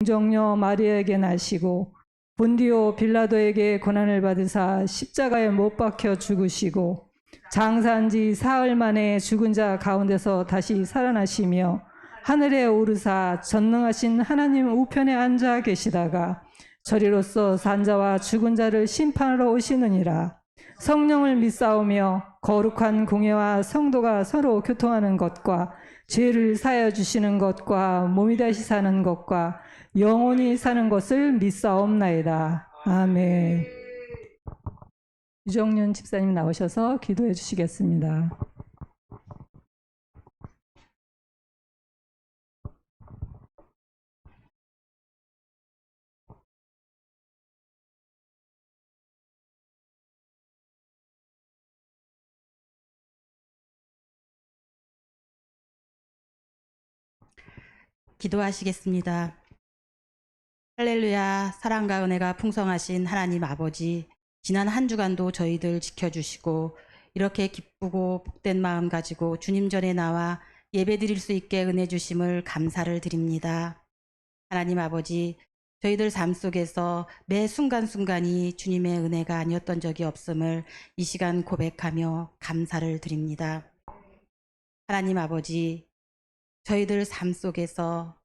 동정녀 마리아에게 나시고 본디오 빌라도에게 고난을 받으사 십자가에 못 박혀 죽으시고 장사한 지 사흘 만에 죽은 자 가운데서 다시 살아나시며 하늘에 오르사 전능하신 하나님 우편에 앉아 계시다가 저리로서 산자와 죽은 자를 심판하러 오시느니라. 성령을 믿사오며 거룩한 공예와 성도가 서로 교통하는 것과 죄를 사하여 주시는 것과 몸이 다시 사는 것과 영원히 사는 것을 믿사옵나이다. 아멘. 유정윤 집사님 나오셔서 기도해 주시겠습니다. 기도하시겠습니다. 할렐루야. 사랑과 은혜가 풍성하신 하나님 아버지, 지난 한 주간도 저희들 지켜주시고 이렇게 기쁘고 복된 마음 가지고 주님 전에 나와 예배드릴 수 있게 은혜 주심을 감사를 드립니다. 하나님 아버지, 저희들 삶 속에서 매 순간순간이 주님의 은혜가 아니었던 적이 없음을 이 시간 고백하며 감사를 드립니다. 하나님 아버지, 저희들 삶 속에서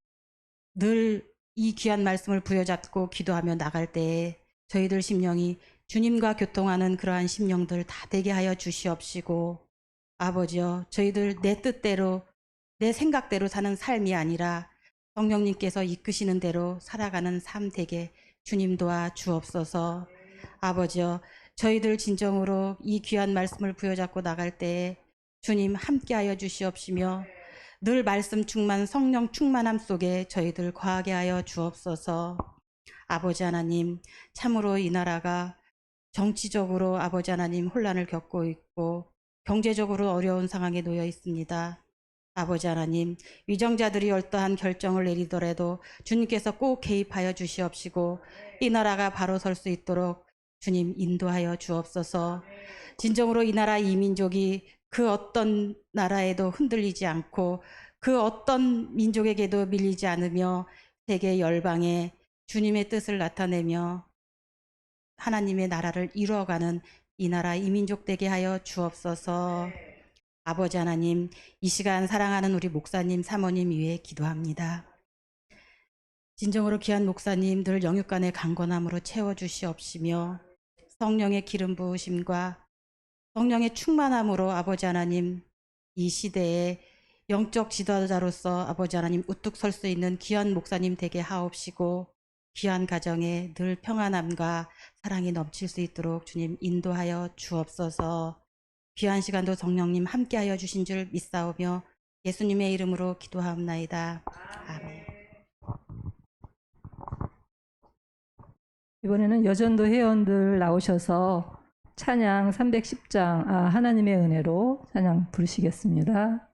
늘 이 귀한 말씀을 부여잡고 기도하며 나갈 때에 저희들 심령이 주님과 교통하는 그러한 심령들 다 되게 하여 주시옵시고, 아버지여, 저희들 내 뜻대로 내 생각대로 사는 삶이 아니라 성령님께서 이끄시는 대로 살아가는 삶 되게 주님 도와 주옵소서. 아버지여, 저희들 진정으로 이 귀한 말씀을 부여잡고 나갈 때에 주님 함께하여 주시옵시며 늘 말씀 충만 성령 충만함 속에 저희들 거하게 하여 주옵소서. 아버지 하나님, 참으로 이 나라가 정치적으로 아버지 하나님 혼란을 겪고 있고 경제적으로 어려운 상황에 놓여 있습니다. 아버지 하나님, 위정자들이 어떠한 결정을 내리더라도 주님께서 꼭 개입하여 주시옵시고 이 나라가 바로 설 수 있도록 주님 인도하여 주옵소서. 진정으로 이 나라 이 민족이 그 어떤 나라에도 흔들리지 않고 그 어떤 민족에게도 밀리지 않으며 세계 열방에 주님의 뜻을 나타내며 하나님의 나라를 이루어가는 이 나라 이 민족 되게 하여 주옵소서. 아버지 하나님, 이 시간 사랑하는 우리 목사님 사모님 위해 기도합니다. 진정으로 귀한 목사님 늘 영육간의 강건함으로 채워주시옵시며 성령의 기름 부으심과 성령의 충만함으로 아버지 하나님, 이 시대에 영적 지도자로서 아버지 하나님 우뚝 설 수 있는 귀한 목사님 되게 하옵시고 귀한 가정에 늘 평안함과 사랑이 넘칠 수 있도록 주님 인도하여 주옵소서. 귀한 시간도 성령님 함께하여 주신 줄 믿사오며 예수님의 이름으로 기도하옵나이다. 아멘. 이번에는 여전도 회원들 나오셔서 찬양 310장 하나님의 은혜로 찬양 부르시겠습니다.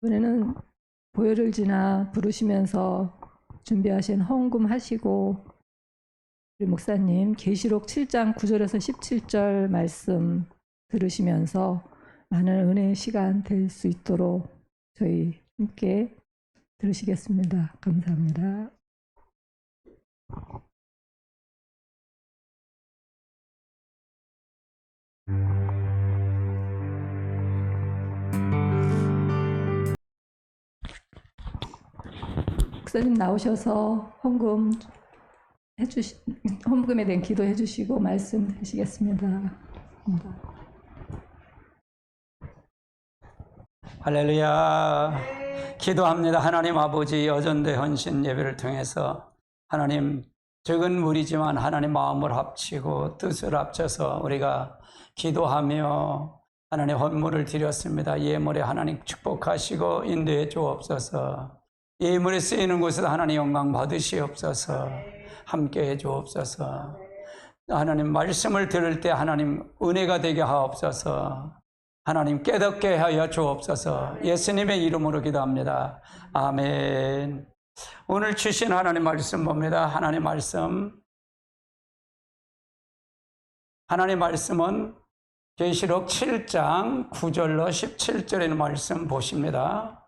이번에는 보혈을 지나 부르시면서 준비하신 헌금 하시고 우리 목사님 계시록 7장 9절에서 17절 말씀 들으시면서 많은 은혜의 시간 될 수 있도록 저희 함께 들으시겠습니다. 감사합니다. 목사님 나오셔서 헌금에 대한 기도해 주시고 말씀 드리시겠습니다. 할렐루야. 기도합니다. 하나님 아버지, 여전대 헌신 예배를 통해서 하나님, 적은 무리지만 하나님 마음을 합치고 뜻을 합쳐서 우리가 기도하며 하나님 헌물을 드렸습니다. 예물에 하나님 축복하시고 인도해 주옵소서. 예물에 쓰이는 곳에서 하나님 영광 받으시옵소서. 함께 해 주옵소서. 하나님 말씀을 들을 때 하나님 은혜가 되게 하옵소서. 하나님 깨닫게 하여 주옵소서. 예수님의 이름으로 기도합니다. 아멘. 오늘 주신 하나님 말씀 봅니다. 하나님 말씀은 계시록 7장 9절로 17절의 말씀 보십니다.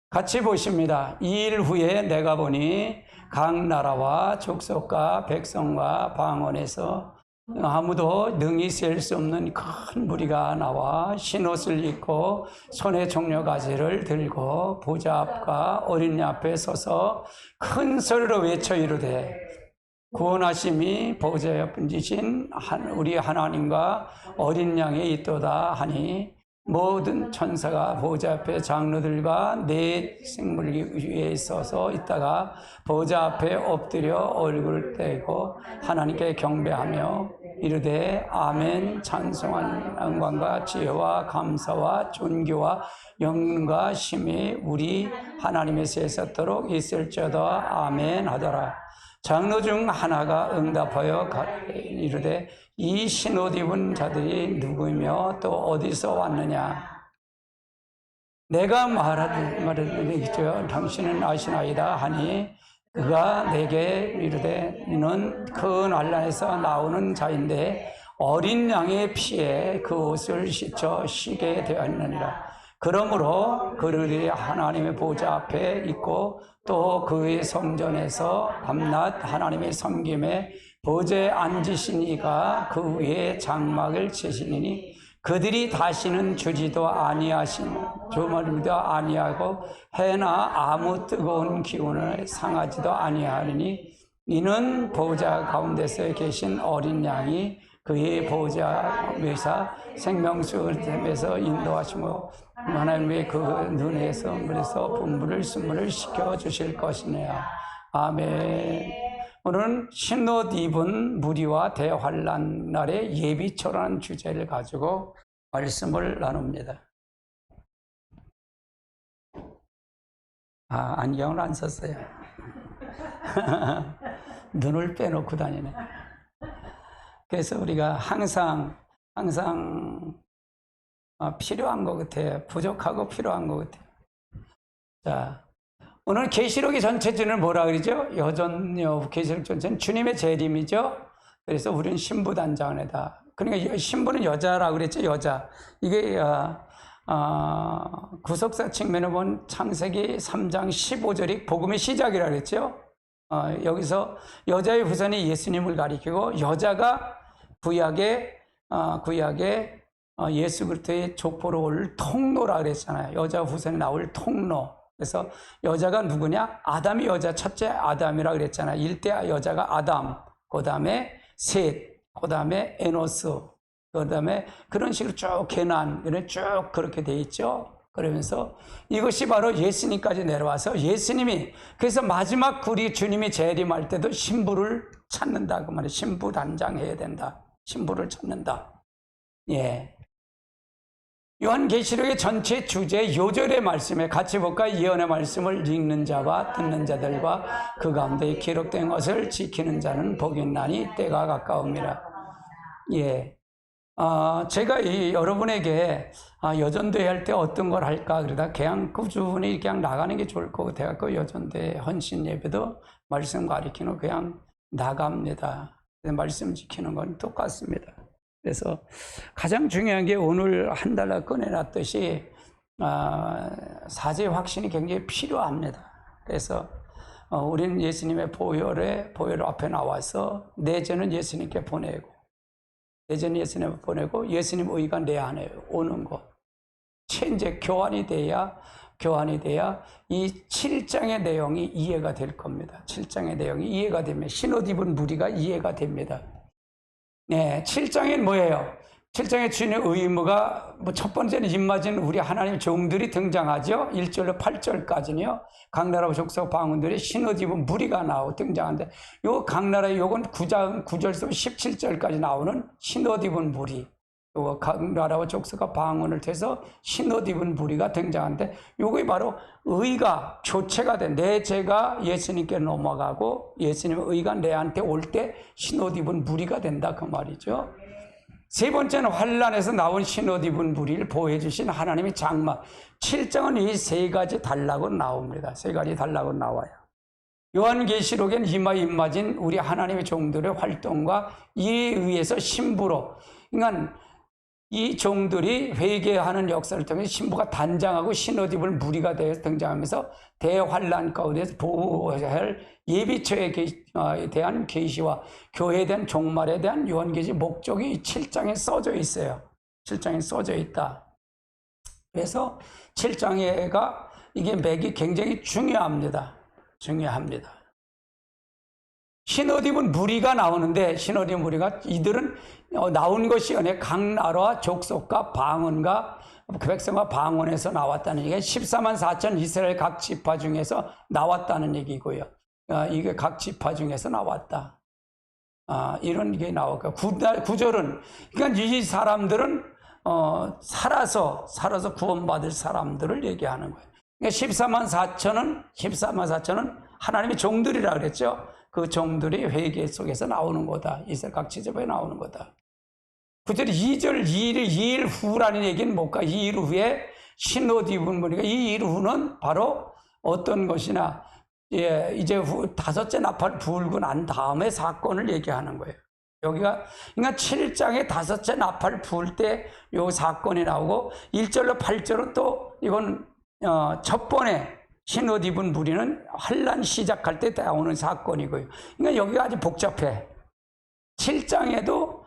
같이 보십니다. 2일 후에 내가 보니 각 나라와 족속과 백성과 방언에서 아무도 능히 셀 수 없는 큰 무리가 나와 흰옷을 입고 손에 종려가지를 들고 보좌 앞과 어린 양 앞에 서서 큰 소리로 외쳐 이르되 구원하심이 보좌 옆에 계신 우리 하나님과 어린 양에 있도다 하니 모든 천사가 보좌 앞에 장로들과 네 생물 위에 서서 있다가 보좌 앞에 엎드려 얼굴을 떼고 하나님께 경배하며 이르되 아멘. 찬송한 영광과 지혜와 감사와 존귀와 영과 힘이 우리 하나님에서 있었도록 있을지어다. 아멘 하더라. 장로 중 하나가 응답하여 이르되 이 흰옷 입은 자들이 누구이며 또 어디서 왔느냐? 내가 말하되 당신은 아시나이다 하니 그가 내게 이르되 이는 그 난란에서 나오는 자인데 어린 양의 피에 그 옷을 씻어 쉬게 되었느니라. 그러므로 그들이 하나님의 보좌 앞에 있고 또 그의 성전에서 밤낮 하나님의 섬김에 보좌에 앉으신 이가 그 위에 장막을 치시니 그들이 다시는 주지도 아니하신 주말도 아니하고 해나 아무 뜨거운 기운을 상하지도 아니하리니 이는 보좌 가운데서 계신 어린 양이 그의 보좌 위에서 생명수에서 인도하시고 하나님의 그 눈에서 물에서 분부를 순물을 시켜 주실 것이네요. 아멘. 오늘은 흰옷 입은 무리와 대환란 날의 예비처라는 주제를 가지고 말씀을 나눕니다. 안경을 안 썼어요. 눈을 빼놓고 다니네. 그래서 우리가 항상 필요한 것 같아요. 부족하고 필요한 것 같아요. 자, 오늘 계시록의 전체주는 뭐라 그러죠? 계시록 전체는 주님의 재림이죠. 그래서 우리는 신부단장이다. 그러니까 신부는 여자라고 그랬죠. 여자. 이게 구속사 측면을 본 창세기 3장 15절이 복음의 시작이라고 그랬죠. 여기서 여자의 후손이 예수님을 가리키고 여자가 구약의 예수 그리스도의 족보로 올 통로라 그랬잖아요. 여자 후손이 나올 통로. 그래서 여자가 누구냐? 아담이 여자 첫째 아담이라 그랬잖아요. 일대 여자가 아담, 그 다음에 셋, 그 다음에 에노스, 그 다음에 그런 식으로 쭉 계난, 쭉 그렇게 돼 있죠. 그러면서 이것이 바로 예수님까지 내려와서 예수님이 그래서 마지막 우리 주님이 재림할 때도 신부를 찾는다 그 말이에요. 신부 단장해야 된다. 신부를 찾는다. 예. 요한계시록의 전체 주제 요절의 말씀에 같이 볼까? 예언의 말씀을 읽는 자와 듣는 자들과 그 가운데 기록된 것을 지키는 자는 복이 있나니 때가 가까움이라. 예. 제가 여러분에게 여전대 할 때 어떤 걸 할까 그러다 그냥 꾸준히 그냥 나가는 게 좋을 것 같아요. 그 여전대 헌신 예배도 말씀 가리키는 그냥 나갑니다. 말씀 지키는 건 똑같습니다. 그래서 가장 중요한 게 오늘 한 달날 꺼내놨듯이 사죄 확신이 굉장히 필요합니다. 그래서 우리는 예수님의 보혈 앞에 나와서 내 죄는 예수님께 보내고 내 죄는 예수님께 보내고 예수님 의가 내 안에 오는 것. 이제 교환이 돼야 이 7장의 내용이 이해가 될 겁니다. 7장의 내용이 이해가 되면 신옷 입은 무리가 이해가 됩니다. 네, 7장엔 뭐예요? 7장에 주님의 의무가 첫 번째는 입맞은 우리 하나님 종들이 등장하죠. 1절로 8절까지는요. 각 나라 족속 방언들이 신옷 입은 무리가 등장하는데 요 각 나라의 요건 9절에서 17절까지 나오는 신옷 입은 무리. 요 각 나라와 족속과 방언을 통해서 신옷 입은 무리가 등장하는데 요게 바로 의가 교체가 된 내 죄가 예수님께 넘어가고 예수님의 의가 내한테 올 때 신옷 입은 무리가 된다 그 말이죠. 세 번째는 환란에서 나온 신옷 입은 무리를 보호해 주신 하나님의 장막. 7장은 이 세 가지 달라고 나옵니다. 세 가지 달라고 나와요. 요한계시록엔 이마 입맞은 우리 하나님의 종들의 활동과 이에 의해서 신부로, 그러니까 이 종들이 회개하는 역사를 통해 신부가 단장하고 신옷 입을 무리가 되어서 등장하면서 대환란 가운데서 보호해야 할 예비처에 대한 계시와 교회에 대한 종말에 대한 요한계시 목적이 7장에 써져 있어요. 7장에 써져 있다. 그래서 7장에가 이게 맥이 굉장히 중요합니다. 신옷 입은 무리가 나오는데 신옷 입은 무리가 이들은 나온 것이 아니라 각 나라와 족속과 방언과 백성과 방언에서 나왔다는 얘기가 14만 4천 이스라엘 각 지파 중에서 나왔다는 얘기고요. 이게 각 지파 중에서 나왔다. 이런 게 나올까. 구절은 그러니까 이 사람들은 살아서 구원받을 사람들을 얘기하는 거예요. 그러니까 14만 4천은 하나님의 종들이라 그랬죠. 그 종들이 회개 속에서 나오는 거다. 이스라엘 각 지파에 나오는 거다. 9절 2절 2일 후라는 얘기는 뭘까? 2일 후에 신옷 입은 무리가 이 일 후는 바로 어떤 것이나 이제 다섯째 나팔 불고 난 다음에 사건을 얘기하는 거예요. 여기가 그러니까 7장에 다섯째 나팔 불 때 요 사건이 나오고 1절로 8절은 또 이건 첫 번에 신옷 입은 무리는 환란 시작할 때 나오는 사건이고요. 그러니까 여기가 아주 복잡해. 7장에도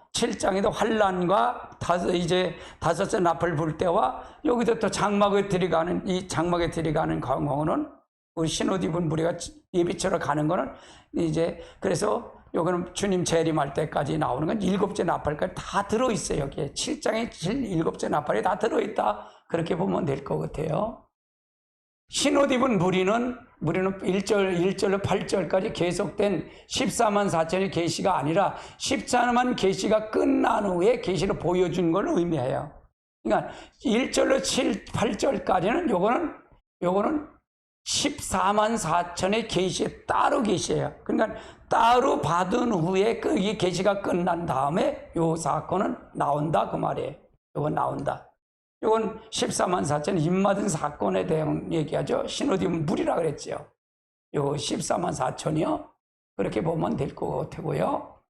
환란과 다섯째 나팔 불 때와 여기도 또 장막에 들어가는 경우는 우리 신옷 입은 무리가 예비처럼 가는 거는 이제 그래서 요거는 주님 재림할 때까지 나오는 건 일곱째 나팔까지 다 들어있어요. 여기에 7장에 일곱째 나팔이 다 들어있다. 그렇게 보면 될 것 같아요. 신옷 입은 무리는 1절로 8절까지 계속된 14만 4천의 계시가 아니라 14만 계시가 끝난 후에 계시를 보여준 걸 의미해요. 그러니까 1절로 8절까지는 요거는 14만 4천의 계시 따로 계시예요. 그러니까 따로 받은 후에 이 계시가 끝난 다음에 요 사건은 나온다 그 말이에요. 요건 나온다. 이건 14만 4천 입맞은 사건에 대한 얘기하죠. 신옷 입은 무리라 그랬죠. 요 14만 4천이요. 그렇게 보면 될 것 같고요.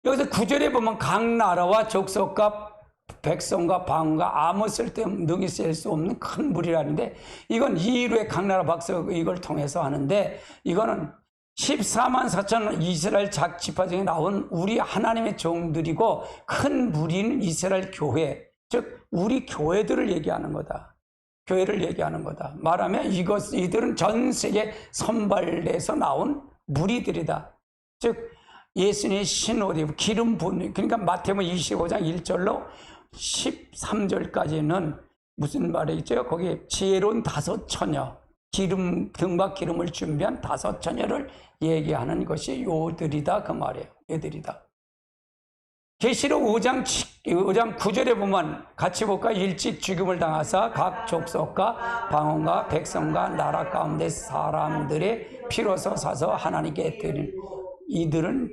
여기서 9절에 보면 각 나라와 족속과 백성과 방언과 아무 쓸데없는 능히 쓸 수 없는 큰 무리라는데 이건 이후에 각 나라 백성 이걸 통해서 하는데 이거는 14만 4천 이스라엘 작 지파 중에 나온 우리 하나님의 종들이고 큰 무리는 이스라엘 교회, 즉 우리 교회들을 얘기하는 거다. 교회를 얘기하는 거다. 말하면 이들은 전 세계 선발돼서 나온 무리들이다. 즉 예수님의 신옷 입고 기름 부은, 그러니까 마태복음 25장 1절로 13절까지는 무슨 말이죠? 거기 지혜로운 다섯 처녀, 등과 기름을 준비한 다섯 처녀를 얘기하는 것이 요들이다 그 말이에요. 얘들이다. 계시록 5장 9절에 보면 같이 볼까? 일찍 죽음을 당하사 각 족속과 방언과 백성과 나라 가운데 사람들의 피로서 사서 하나님께 드린 이들은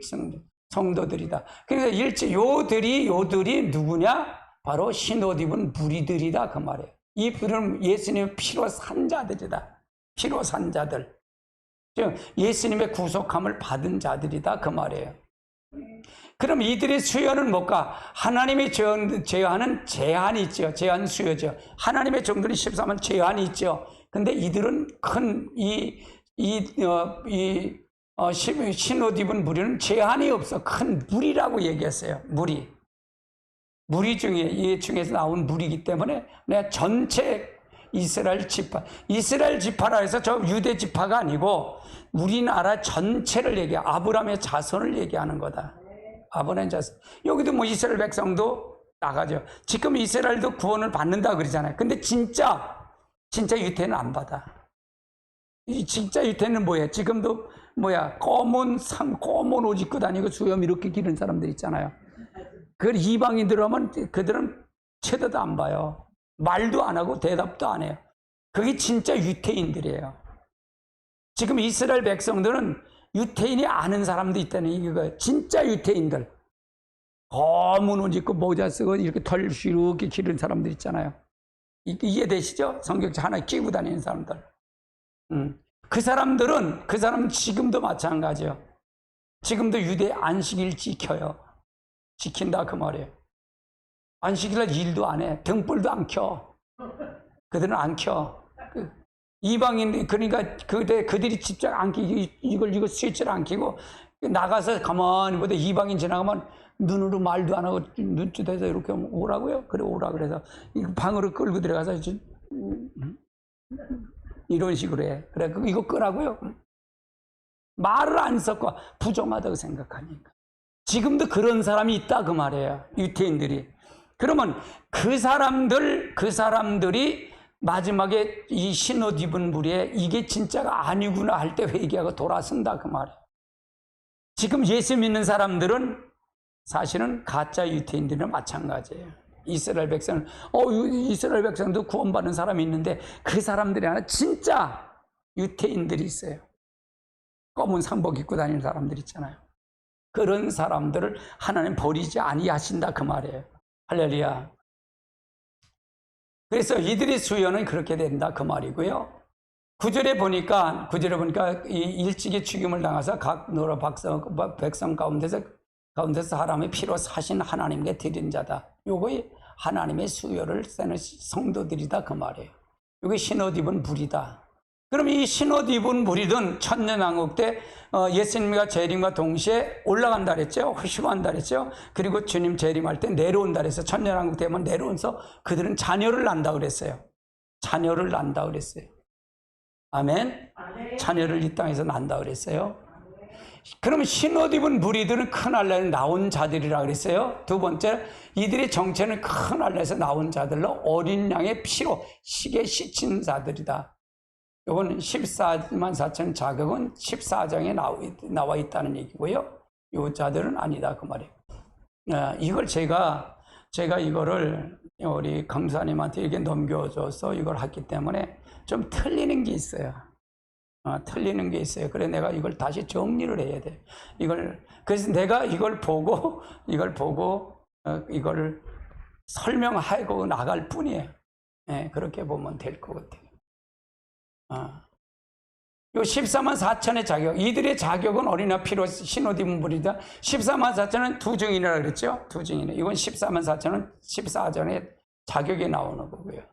성도들이다. 그래서 요들이 누구냐? 바로 신옷 입은 무리들이다 그 말이에요. 이 불은 예수님의 피로 산 자들이다. 피로 산 자들. 즉 예수님의 구속함을 받은 자들이다 그 말이에요. 그럼 이들의 수요는 뭘까? 하나님의 제한은 제한이 있죠. 제한 수요죠. 하나님의 정도는 14만 제한이 있죠. 근데 이들은 큰 신옷 입은 무리는 제한이 없어. 큰 무리라고 얘기했어요. 무리 중에, 이 중에서 나온 무리이기 때문에 내가 전체 이스라엘 지파라 해서 저 유대 지파가 아니고 우리나라 전체를 얘기해. 아브라함의 자손을 얘기하는 거다. 아브라함의 자손. 여기도 뭐 이스라엘 백성도 나가죠. 지금 이스라엘도 구원을 받는다 그러잖아요. 근데 진짜 유태는 안 받아. 이 진짜 유태는 뭐예요? 지금도 검은 옷 입고 다니고 수염 이렇게 기른 사람들 있잖아요. 그 이방인들 하면 그들은 쳐다도 안 봐요. 말도 안 하고 대답도 안 해요. 그게 진짜 유태인들이에요. 지금 이스라엘 백성들은 유태인이 아는 사람도 있다는 이거 진짜 유태인들. 검은 옷 입고 모자 쓰고 이렇게 털 이렇게 기른 사람들 있잖아요. 이해되시죠? 성경책 하나 끼고 다니는 사람들. 그 사람은 지금도 마찬가지예요. 지금도 유대 안식일 지켜요. 지킨다 그 말이에요. 안식일날 일도 안 해. 등불도 안 켜. 그들은 안 켜. 이방인, 그러니까 그들이 직접 안 켜고, 이걸 스위치를 안 켜고, 나가서 가만히 보다 이방인 지나가면 눈으로 말도 안 하고 눈짓해서 이렇게 오라고요? 그래, 오라. 그래서 방으로 끌고 들어가서 이런 식으로 해. 그래, 이거 끄라고요? 말을 안 섞고 부정하다고 생각하니까. 지금도 그런 사람이 있다 그 말이에요. 유태인들이. 그러면 그 사람들이 마지막에 이 신옷 입은 무리에 이게 진짜가 아니구나 할 때 회개하고 돌아선다 그 말이에요. 지금 예수 믿는 사람들은 사실은 가짜 유태인들이랑 마찬가지예요. 이스라엘 백성도 구원받는 사람이 있는데 그 사람들이 아니라 진짜 유태인들이 있어요. 검은 상복 입고 다니는 사람들 있잖아요. 그런 사람들을 하나님 버리지 아니하신다 그 말이에요. 할렐루야. 그래서 이들의 수요는 그렇게 된다 그 말이고요. 9절에 보니까 이 일찍이 죽임을 당해서 각 노라 백성 가운데서 사람의 피로 사신 하나님께 드린 자다. 요거 하나님의 수요를 세는 성도들이다 그 말이에요. 요게 신옷 입은 무리다. 그럼 이 신옷 입은 무리는 천년왕국 때 예수님과 재림과 동시에 올라간다 그랬죠. 휴거한다 그랬죠. 그리고 주님 재림할 때 내려온다 그랬어요. 천년왕국 되면 내려온서 그들은 자녀를 낳는다 그랬어요. 자녀를 낳는다 그랬어요. 아멘. 자녀를 이 땅에서 낳는다 그랬어요. 그러면 신옷 입은 무리들은 큰 할례에 나온 자들이라 그랬어요. 두 번째, 이들의 정체는 큰 할례에서 나온 자들로 어린 양의 피로 시게 씻친 자들이다. 이건 14만 4천 자격은 14장에 나와 있다는 얘기고요. 이 자들은 아니다 그 말이에요. 이걸 제가 이거를 우리 강사님한테 이렇게 넘겨줘서 이걸 했기 때문에 좀 틀리는 게 있어요. 틀리는 게 있어요. 그래 내가 이걸 다시 정리를 해야 돼. 그래서 내가 이걸 보고 이걸 설명하고 나갈 뿐이에요. 그렇게 보면 될 것 같아요. 요 14만 4천의 자격, 이들의 자격은 어린아 피로 신옷 입은 무리다. 14만 4천은 두 증인이라 그랬죠? 두 증인. 이건 14만 4천은 14전에 자격이 나오는 거고요.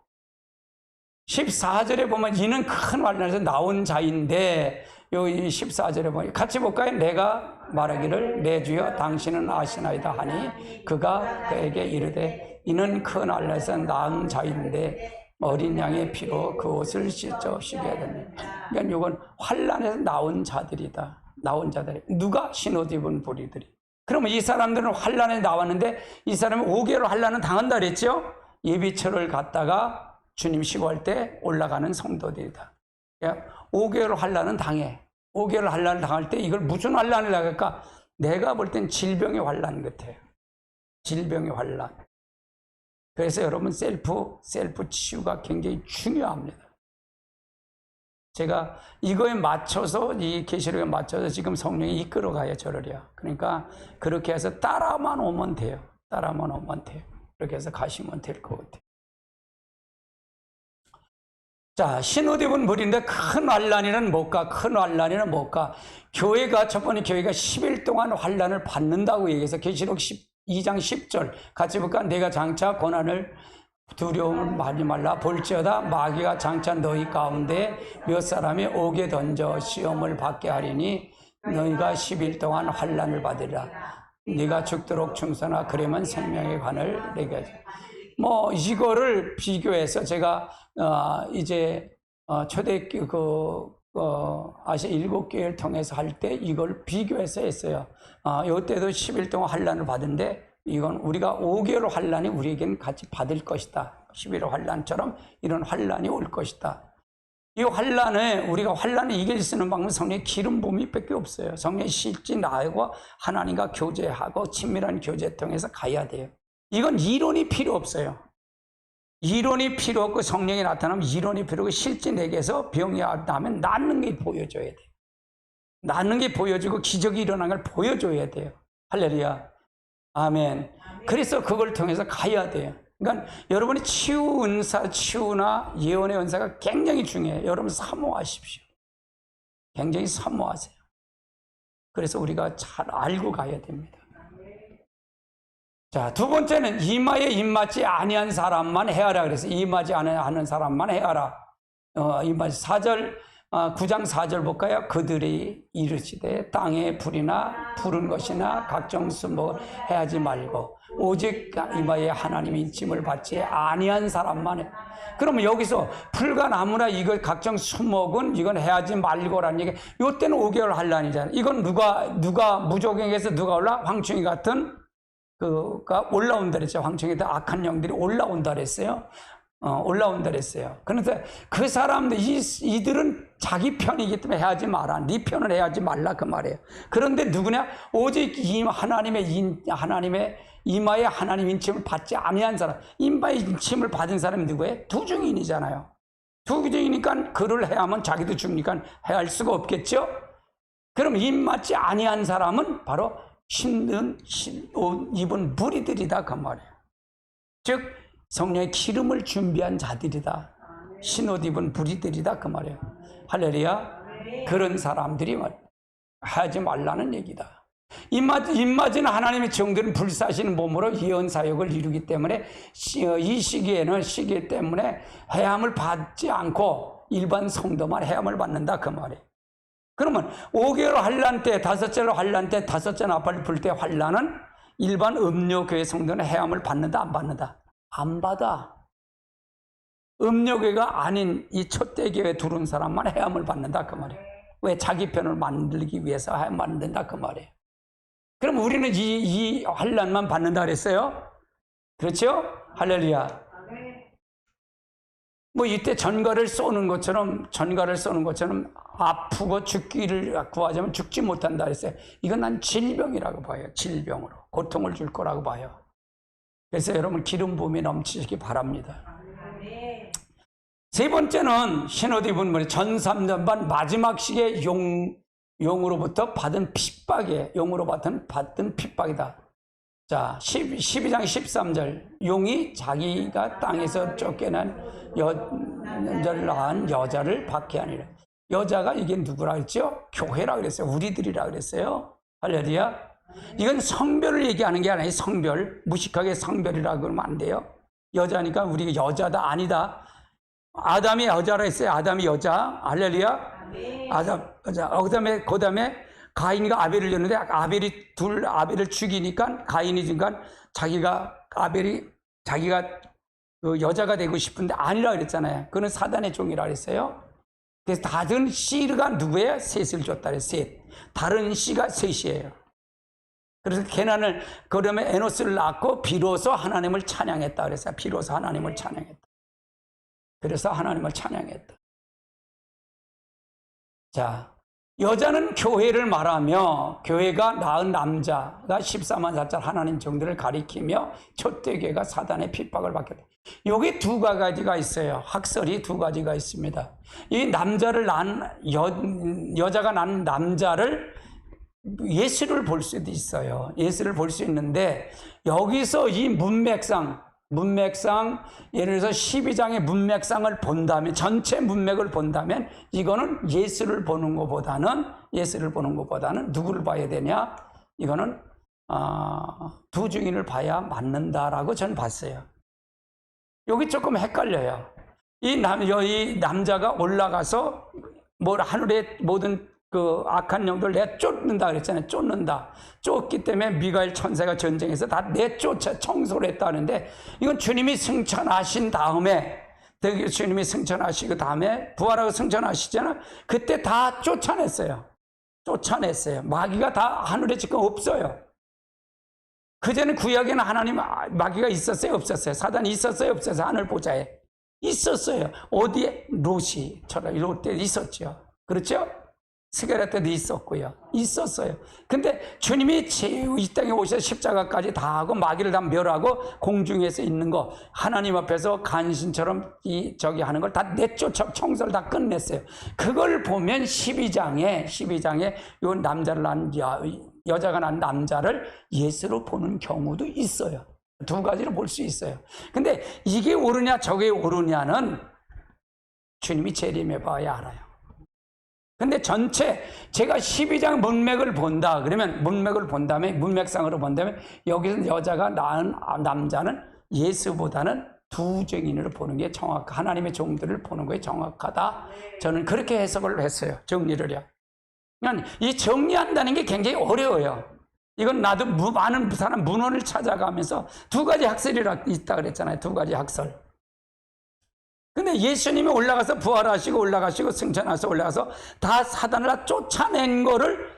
14절에 보면 이는 큰 환난에서 나온 자인데, 여기 14절에 보면 같이 볼까요? 내가 말하기를 내 주여 당신은 아시나이다 하니 그가 그에게 이르되 이는 큰 환난에서 나온 자인데 어린 양의 피로 그 옷을 씻어 쉬게 됩니다. 그러니까 이건 환난에서 나온 자들이다. 나온 자들. 누가? 신옷 입은 무리들이. 그러면 이 사람들은 환난에 나왔는데 이 사람은 5개월 환난은 당한다 그랬죠? 예비처를 갔다가 주님 시고할 때 올라가는 성도들이다. 5개월 환난은 당해. 5개월 환난을 당할 때 이걸 무슨 환난을 나갈까? 내가 볼 땐 질병의 환난 같아요. 질병의 환난. 그래서 여러분 셀프 치유가 굉장히 중요합니다. 제가 이거에 맞춰서, 이 계시록에 맞춰서 지금 성령이 이끌어가야 저러려. 그러니까 그렇게 해서 따라만 오면 돼요. 따라만 오면 돼요. 그렇게 해서 가시면 될 것 같아요. 자, 신옷 입은 무리인데 큰 환란이는 뭘까? 큰 환란이는 뭘까? 교회가, 첫 번째 교회가 10일 동안 환란을 받는다고 얘기해서 계시록 2장 10절 같이 볼까? 내가 장차 고난을 두려움을 많이 말라 볼지어다 마귀가 장차 너희 가운데 몇 사람이 오게 던져 시험을 받게 하리니 너희가 10일 동안 환란을 받으리라. 네가 죽도록 충성하라. 그러면 생명의 관을 내게 하지. 뭐 이거를 비교해서 제가 이제 초대교 아시아 7교회를 통해서 할 때 이걸 비교해서 했어요. 이때도 10일 동안 환란을 받은데 이건 우리가 5개월 환란이 우리에게는 같이 받을 것이다. 11월 환란처럼 이런 환란이 올 것이다. 이 환란에 우리가 환란을 이길 수 있는 방법은 성령의 기름 부음이 밖에 없어요. 성령의 실제 나하고 하나님과 교제하고 친밀한 교제 통해서 가야 돼요. 이건 이론이 필요 없어요. 이론이 필요 없고 성령이 나타나면 이론이 필요 없고 실제 내게서 병이 나면 낫는 게 보여줘야 돼요. 낫는 게 보여지고 기적이 일어난 걸 보여줘야 돼요. 할렐루야. 아멘. 그래서 그걸 통해서 가야 돼요. 그러니까 여러분이 치유 은사, 치유나 예언의 은사가 굉장히 중요해요. 여러분 사모하십시오. 굉장히 사모하세요. 그래서 우리가 잘 알고 가야 됩니다. 자, 두 번째는 이마에 입맞지 아니한 사람만 해하라 그래서 이마지 않은 사람만 해하라. 이마지 4절 9장 4절 볼까요? 그들이 이르시되 땅에 불이나 푸른 것이나 각종 수목을 해하지 말고 오직 이마에 하나님의 인침을 받지 아니한 사람만 해. 그러면 여기서 풀과 나무나 이거 각종 수목은 이건 해하지 말고라는 얘기. 이때는 5개월 환란이잖아요. 이건 누가 무조건에서 누가 올라? 황충이 같은 그가 올라온다 그랬죠. 황충이들 악한 영들이 올라온다 그랬어요. 올라온다 그랬어요. 그런데 그 사람들, 이들은 자기 편이기 때문에 해하지 마라. 네 편을 해하지 말라 그 말이에요. 그런데 누구냐? 오직 하나님의 이마에 하나님 인침을 받지 아니한 사람. 이마에 인침을 받은 사람이 누구예요? 두 증인이잖아요. 두 증인이니까 그를 해하면 자기도 죽으니까 해할 수가 없겠죠? 그럼 입맞지 아니한 사람은 바로 힘든 옷 입은 무리들이다 그 말이에요. 즉 성령의 기름을 준비한 자들이다. 흰옷 입은 무리들이다 그 말이에요. 할렐루야. 그런 사람들이 하지 말라는 얘기다. 입맞은 하나님의 종들은 불사신 몸으로 예언 사역을 이루기 때문에 이 시기에 때문에 해함을 받지 않고 일반 성도만 해함을 받는다 그 말이에요. 그러면 5개월 환란 때, 5절 환란 때, 5절 나팔 불 때 환란은 일반 음료교회 성도는 해함을 받는다 안 받는다? 안 받아. 음료교회가 아닌 이 촛대교회에 들어온 사람만 해함을 받는다 그 말이에요. 왜? 자기 편을 만들기 위해서 해함 받는다 그 말이에요. 그럼 우리는 이 환란만 받는다 그랬어요? 그렇죠? 할렐루야. 뭐 이때 전가를 쏘는 것처럼 아프고 죽기를 구하자면 죽지 못한다 그랬어요. 이건 난 질병이라고 봐요. 질병으로 고통을 줄 거라고 봐요. 그래서 여러분 기름 부음이 넘치시기 바랍니다. 세 번째는 흰옷 입은 무리 전 3년반 마지막 시기에 용으로부터 받은 핍박이에요. 용으로 받은 핍박이다. 자, 12장 13절 용이 자기가 땅에서 쫓겨난 여자를 낳은 여자를 박해하니라. 여자가 이게 누구라 했죠? 교회라 그랬어요. 우리들이라 그랬어요. 할렐루야. 이건 성별을 얘기하는 게 아니에요. 성별. 무식하게 성별이라 그러면 안 돼요. 여자니까 우리가 여자다 아니다. 아담이 여자라 했어요. 아담이 여자. 할렐루야. 아담 여자. 그다음에 가인과 아벨을 줬는데 아벨을 죽이니까 가인이 지금 자기가 그 여자가 되고 싶은데 아니라 그랬잖아요. 그는 사단의 종이라 그랬어요. 그래서 다른 씨가 누구예요? 셋을 줬다 그랬어요. 셋. 다른 씨가 셋이에요. 그래서 게난을 그러면 에노스를 낳고 비로소 하나님을 찬양했다 그랬어요. 비로소 하나님을 찬양했다. 그래서 하나님을 찬양했다. 자, 여자는 교회를 말하며 교회가 낳은 남자가 14만 4천 하나님 정도를 가리키며 초대교회가 사단의 핍박을 받겠다. 여기 두 가지가 있어요. 학설이 두 가지가 있습니다. 이 남자를 낳은 여자가 낳은 남자를 예수를 볼 수도 있어요. 예수를 볼 수 있는데 여기서 이 문맥상 예를 들어서 12장의 문맥상을 본다면 전체 문맥을 본다면 이거는 예수를 보는 것보다는 누구를 봐야 되냐? 이거는 두 증인을 봐야 맞는다라고 저는 봤어요. 여기 조금 헷갈려요. 이 남자가 올라가서 하늘의 모든 그 악한 영들 내쫓는다 그랬잖아요. 쫓기 때문에 미가엘 천사가 전쟁에서 다 내쫓아 청소를 했다는데 이건 주님이 승천하신 다음에 주님이 승천하시고 다음에 부활하고 승천하시잖아. 그때 다 쫓아냈어요. 마귀가 다 하늘에 지금 없어요. 그전에 구약에는 하나님 마귀가 있었어요? 없었어요? 사단이 있었어요? 없었어요? 하늘 보좌에 있었어요. 어디에? 롯 때 있었죠. 그렇죠? 스가랴 때도 있었어요. 근데 주님이 이 땅에 오셔서 십자가까지 다 하고 마귀를 다 멸하고 공중에서 있는 거 하나님 앞에서 간신처럼 하는 걸 다 내쫓아 청소를 다 끝냈어요. 그걸 보면 12장에 요 남자를 낳은 여자가 낳은 남자를 예수로 보는 경우도 있어요. 두 가지로 볼 수 있어요. 근데 이게 옳으냐 저게 옳으냐는 주님이 재림해 봐야 알아요. 근데 전체 제가 12장 문맥을 본다 그러면 문맥상으로 본다면 여기서 여자가 낳은 남자는 예수보다는 두 증인으로 보는 게 하나님의 종들을 보는 게 정확하다. 저는 그렇게 해석을 했어요. 정리를요. 그러니까 이 정리한다는 게 굉장히 어려워요. 이건 나도 많은 사람 문헌을 찾아가면서 두 가지 학설이 있다 그랬잖아요. 두 가지 학설. 근데 예수님이 올라가서 부활하시고 승천하셔서 올라가서 다 사단을 다 쫓아낸 거를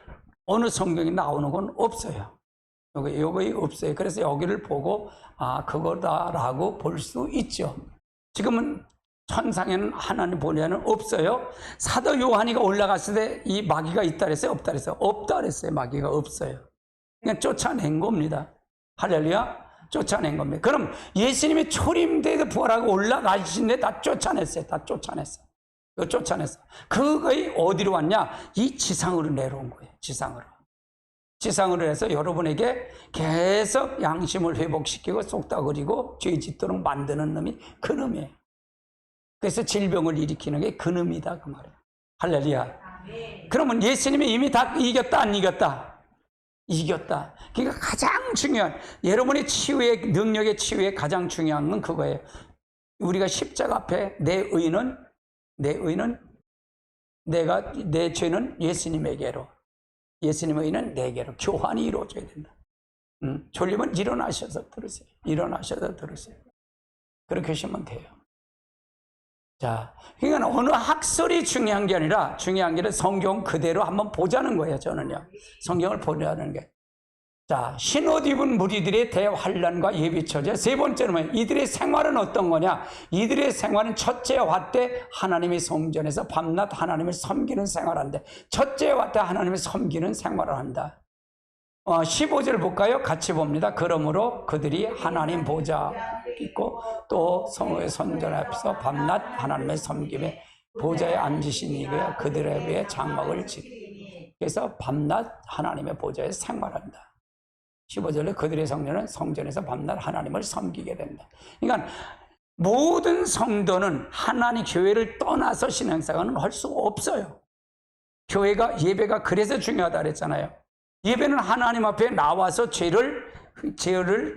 어느 성경에 나오는 건 없어요. 여기 없어요. 그래서 여기를 보고 그거다라고 볼 수 있죠. 지금은 천상에는 하나님 보내는 없어요. 사도 요한이가 올라갔을 때 이 마귀가 있다 그랬어요? 없다 그랬어요? 없다 그랬어요. 마귀가 없어요. 그냥 쫓아낸 겁니다. 할렐루야. 쫓아낸 겁니다. 그럼 예수님이 초림돼서 부활하고 올라가시는데 다 쫓아냈어요. 그거의 어디로 왔냐? 이 지상으로 내려온 거예요. 지상으로 해서 여러분에게 계속 양심을 회복시키고 쏙닥거리고 죄 짓도록 만드는 놈이 그 놈이에요. 그래서 질병을 일으키는 게 그 놈이다 그 말이에요. 할렐루야. 그러면 예수님이 이미 다 이겼다 안 이겼다? 이겼다. 그러니까 가장 중요한 여러분의 능력의 치유의 가장 중요한 건 그거예요. 우리가 십자가 앞에 내 죄는 예수님의 의는 내게로 교환이 이루어져야 된다. 졸리면 일어나셔서 들으세요. 그렇게 하시면 돼요. 자, 그러니까 어느 학설이 중요한 게 아니라 성경 그대로 한번 보자는 거예요. 저는요. 성경을 보자는 게. 자, 신옷 입은 무리들의 대환란과 예비처제. 세 번째는 이들의 생활은 어떤 거냐? 이들의 생활은 첫째 화 때 하나님의 성전에서 밤낮 하나님을 섬기는 생활한다. 첫째 화 때 하나님을 섬기는 생활을 한다. 15절 볼까요? 같이 봅니다. 그러므로 그들이 하나님 보좌 있고 또 성의 선전 앞에서 밤낮 하나님의 섬김에 보좌에 앉으신 이가 그들의 위에 장막을 치리. 그래서 밤낮 하나님의 보좌에 생활한다. 15절에 그들의 성전은 성전에서 밤낮 하나님을 섬기게 된다. 그러니까 모든 성도는 하나님 교회를 떠나서 신앙생활은 할 수 없어요. 예배가 그래서 중요하다 그랬잖아요. 예배는 하나님 앞에 나와서 죄를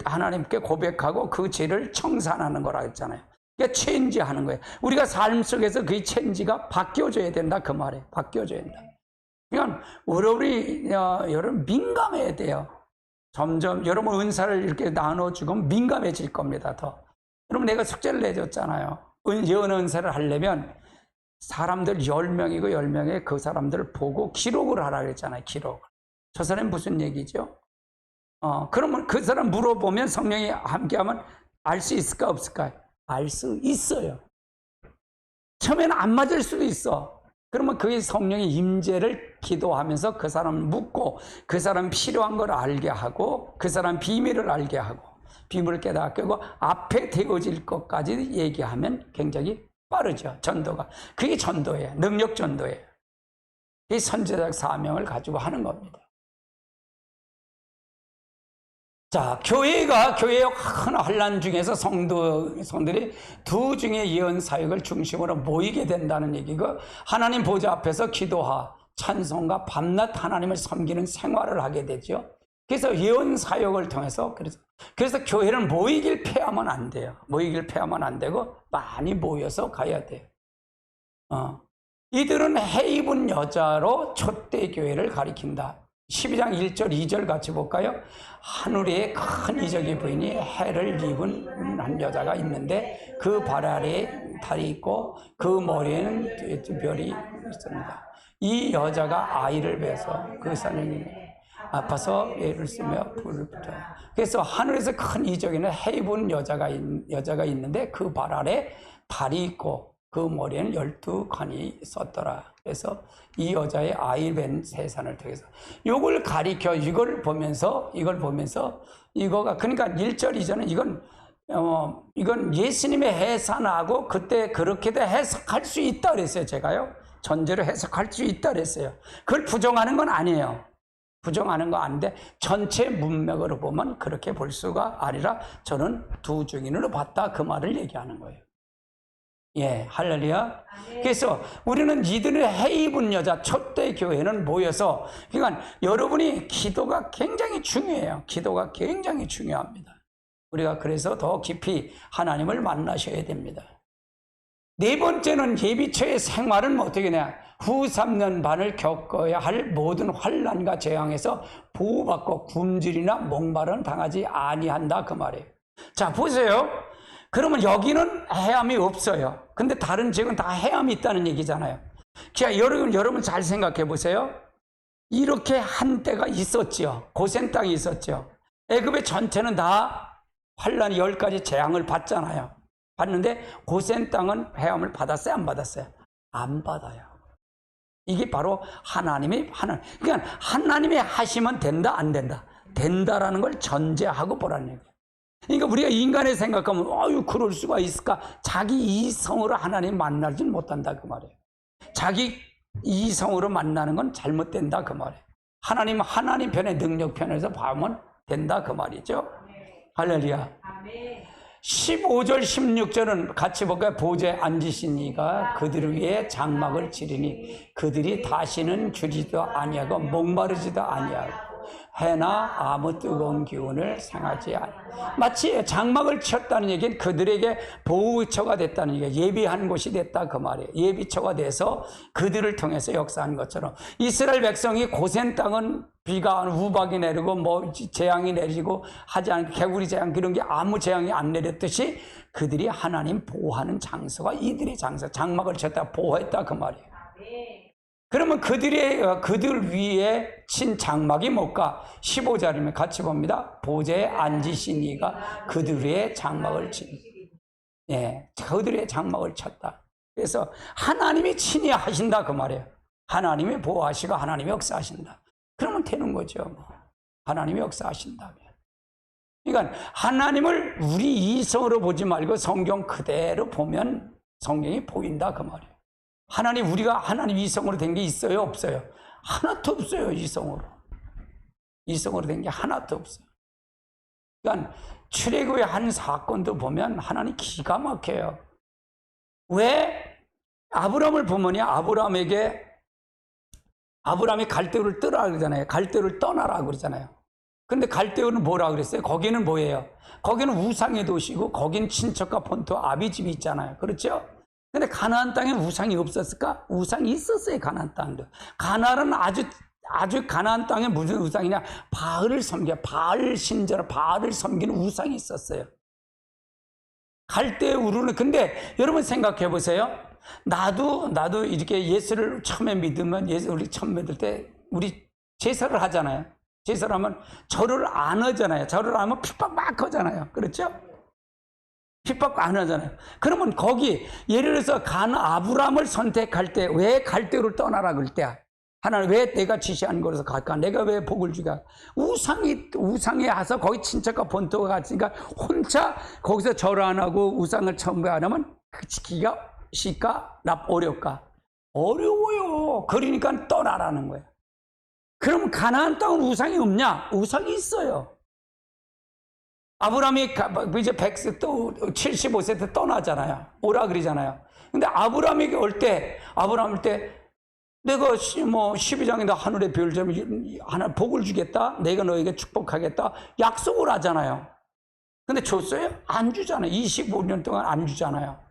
하나님께 고백하고 그 죄를 청산하는 거라 했잖아요. 그러니까 체인지하는 거예요. 우리가 삶 속에서 그 체인지가 바뀌어져야 된다 그 말이에요. 바뀌어져야 된다. 그러니까 여러분 민감해야 돼요. 점점 여러분 은사를 이렇게 나눠주고 민감해질 겁니다. 더. 여러분 내가 숙제를 내줬잖아요. 예언 은사를 하려면 사람들 10명이고 10명에 그 사람들을 보고 기록을 하라 그랬잖아요. 기록. 저 사람이 무슨 얘기죠? 그러면 그 사람 물어보면 성령이 함께하면 알 수 있을까 없을까? 알 수 있어요. 처음에는 안 맞을 수도 있어. 그러면 그게 성령의 임재를 기도하면서 그 사람을 묻고 그 사람 필요한 걸 알게 하고 그 사람 비밀을 알게 하고 비밀을 깨닫게 하고 앞에 되어질 것까지 얘기하면 굉장히 빠르죠. 전도가. 그게 전도예요. 능력 전도예요. 이 선제적 사명을 가지고 하는 겁니다. 자, 교회의 큰 환란 중에서 성들이 두 중의 예언 사역을 중심으로 모이게 된다는 얘기고, 하나님 보좌 앞에서 기도하, 찬송과 밤낮 하나님을 섬기는 생활을 하게 되죠. 그래서 예언 사역을 통해서 그래서 교회는 모이길 패하면 안 돼요. 모이길 패하면 안 되고 많이 모여서 가야 돼요. 이들은 해 입은 여자로 촛대 교회를 가리킨다. 12장 1절 2절 같이 볼까요? 하늘에 큰 이적의 부인이 해를 입은 한 여자가 있는데 그 발 아래에 달이 있고 그 머리에는 별이 있습니다. 이 여자가 아이를 배서 그 사람이 아파서 애를 쓰며 불을 붙여요. 그래서 하늘에서 큰 이적이 있는 해 입은 여자가 있는데 그 발 아래 달이 있고 그 머리에는 12관이 있었더라. 그래서 이 여자의 아이 뵌 세산을 통해서 이걸 가리켜 이걸 보면서 이거가 그러니까 1절 2절은 이건 예수님의 해산하고 그때 그렇게도 해석할 수 있다 그랬어요. 제가요. 전제로 해석할 수 있다 그랬어요. 그걸 부정하는 건 아니에요. 부정하는 거 아닌데 전체 문맥으로 보면 그렇게 볼 수가 아니라 저는 두 증인으로 봤다 그 말을 얘기하는 거예요. 예, 할렐루야. 그래서 우리는 이들의 해 입은 여자 촛대 교회는 모여서, 그러니까 여러분이 기도가 굉장히 중요해요. 기도가 굉장히 중요합니다. 우리가 그래서 더 깊이 하나님을 만나셔야 됩니다. 네 번째는 예비처의 생활은 어떻게 되냐? 후 3년 반을 겪어야 할 모든 환난과 재앙에서 보호받고 굶주리나 목마른 당하지 아니한다 그 말이에요. 자, 보세요. 그러면 여기는 해함이 없어요. 근데 다른 지역은 다 해함이 있다는 얘기잖아요. 그러니까 여러분 잘 생각해 보세요. 이렇게 한때가 있었죠. 고센 땅이 있었죠. 애굽의 전체는 다 환란이 10가지 재앙을 받잖아요. 받는데 고센 땅은 해함을 받았어요? 안 받았어요? 안 받아요. 이게 바로 그러니까 하나님이 하시면 된다 안 된다? 된다라는 걸 전제하고 보라는 얘기예요. 그러니까 우리가 인간의 생각하면 그럴 수가 있을까? 자기 이성으로 하나님 만나지는 못한다 그 말이에요. 자기 이성으로 만나는 건 잘못된다 그 말이에요. 하나님 편의 능력 편에서 보면 된다 그 말이죠. 할렐루야. 15절 16절은 같이 볼까요? 보좌에 앉으신 이가 그들 위에 장막을 치리니 그들이 다시는 줄이지도 아니하고 목마르지도 아니하고 해나 아무 뜨거운 기운을 생하지 않아. 마치 장막을 쳤다는 얘기는 그들에게 보호처가 됐다는 얘기예요. 예비한 곳이 됐다 그 말이에요. 예비처가 돼서 그들을 통해서 역사한 것처럼 이스라엘 백성이 고센 땅은 비가 우박이 내리고 재앙이 내리고 하지 않고 개구리 재앙 그런 게 아무 재앙이 안 내렸듯이 그들이 하나님 보호하는 장소가 이들의 장소, 장막을 쳤다 보호했다 그 말이에요. 그러면 그들 위에 친 장막이 뭘까? 15절이면 같이 봅니다. 보좌에 앉으신 이가 그들 위에 장막을 그들 위에 장막을 쳤다. 그래서 하나님이 친히 하신다 그 말이에요. 하나님이 보호하시고 하나님이 역사하신다. 그러면 되는 거죠. 하나님이 역사하신다면. 그러니까 하나님을 우리 이성으로 보지 말고 성경 그대로 보면 성경이 보인다 그 말이에요. 우리가 하나님 이성으로 된 게 있어요? 없어요? 하나도 없어요, 이성으로. 이성으로 된 게 하나도 없어요. 그러니까 출애굽의 한 사건도 보면 하나님 기가 막혀요. 왜? 아브라함을 보면요, 아브라함이 갈대우를 떠나라 그러잖아요. 갈대우를 떠나라 그러잖아요. 근데 갈대우는 뭐라 그랬어요? 거기는 뭐예요? 거기는 우상의 도시고, 거긴 친척과 본토 아비집이 있잖아요. 그렇죠? 근데 가나안 땅에는 우상이 없었을까? 우상이 있었어요, 가나안 땅도. 가나안은 아주 가나안 땅에 무슨 우상이냐? 바알을 섬겨, 바알 신전, 바알을 섬기는 우상이 있었어요. 갈대우르는, 근데 여러분 생각해 보세요. 나도 이렇게 예수를 처음에 믿으면, 우리 처음 믿을 때, 우리 제사를 하잖아요. 제사를 하면 절을 안 하잖아요. 절을 안 하면 핍박 막 하잖아요. 그렇죠? 핍박 안 하잖아요. 그러면 거기 예를 들어서 아브라함을 선택할 때 왜 갈대로 떠나라 그럴 때 하나님 왜 내가 지시한 곳에서 갈까? 내가 왜 복을 주가? 우상에 와서 거기 친척과 본토가 같으니까 혼자 거기서 절 안 하고 우상을 첨부 안 하면 그 지키기가 쉽까? 어렵까? 어려워요. 그러니까 떠나라는 거예요. 그럼 가나안 땅은 우상이 없냐? 우상이 있어요. 아브라함이 이제 100세 또 75세 때 떠나잖아요. 오라 그러잖아요. 근데 아브라함에게 올 때 내가 12장에 나 하늘의 별 좀 하나 복을 주겠다. 내가 너에게 축복하겠다. 약속을 하잖아요. 근데 줬어요? 안 주잖아요. 25년 동안 안 주잖아요.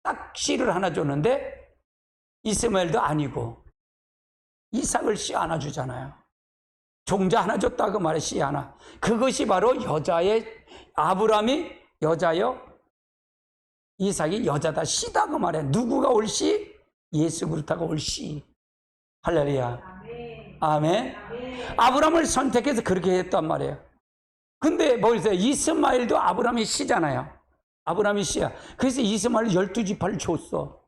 딱 씨를 하나 줬는데 이스마엘도 아니고 이삭을 씨 하나 주잖아요. 종자 하나 줬다 그 말에 씨 하나. 그것이 바로 아브라함이 여자여 이삭이 여자다 씨다 그 말에. 누구가 올 씨? 예수 그리스도가 올 씨. 할렐루야. 아멘. 아브라함을 선택해서 그렇게 했단 말이에요. 근데 보세요. 이스마엘도 아브라함이 씨잖아요. 아브라함이 씨야. 그래서 이스마엘 12지파를 줬어.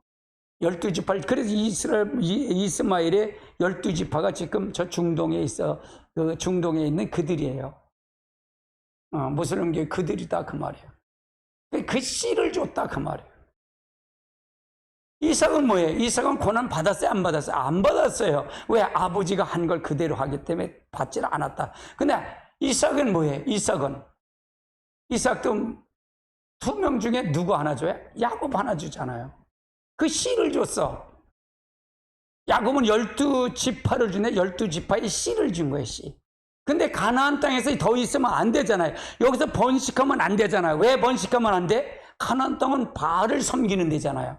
12지파. 그래서 이스마엘의 12지파가 지금 저 중동에 있어. 그 중동에 있는 그들이에요. 무슬림교 그들이다 그 말이에요. 그 씨를 줬다 그 말이에요. 이삭은 뭐예요? 이삭은 고난 받았어요? 안 받았어요? 안 받았어요. 왜? 아버지가 한 걸 그대로 하기 때문에 받질 않았다. 근데 이삭은 뭐예요? 이삭도 2명 중에 누구 하나 줘요? 야곱 하나 주잖아요. 그 씨를 줬어. 야곱은 12지파를 주네. 12지파의 씨를 준 거예요, 씨. 근데 가나안 땅에서 더 있으면 안 되잖아요. 여기서 번식하면 안 되잖아요. 왜 번식하면 안 돼? 가나안 땅은 바알을 섬기는 데잖아요.